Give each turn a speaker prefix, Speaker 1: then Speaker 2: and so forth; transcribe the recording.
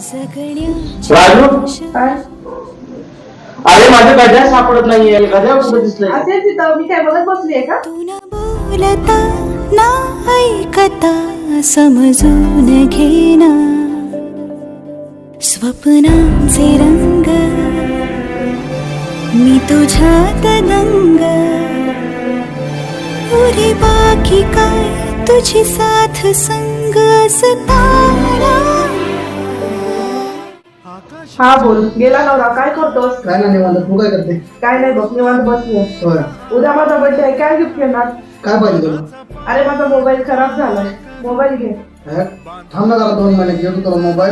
Speaker 1: राजू,
Speaker 2: काय
Speaker 1: अरे माझं गड्या सापडत नाहीये. गड्या कुठे दिसलंय?
Speaker 2: असेल तिथं, मी काय बघत बसलीये का?
Speaker 3: तू न बोलता ना ऐकता समजून घेना स्वप्नांचे रंग मी तुझ्यात दंग पुरे बाकी काय तुझी साथ संग असताना.
Speaker 2: हा बोल. गेला नवरा, काय करतोस?
Speaker 4: काय नाही निवांत. तू काय करते?
Speaker 2: काय नाही बघ, निवांत बसलीये.
Speaker 4: होय.
Speaker 2: उद्या माझा बर्थडे आहे, काय गिफ्ट घेणार?
Speaker 4: काय पाहिजे तुला?
Speaker 2: अरे माझा मोबाईल खराब झालाय, मोबाईल घे.
Speaker 4: थांब ना जरा 2 महिने घेतो तुला मोबाईल.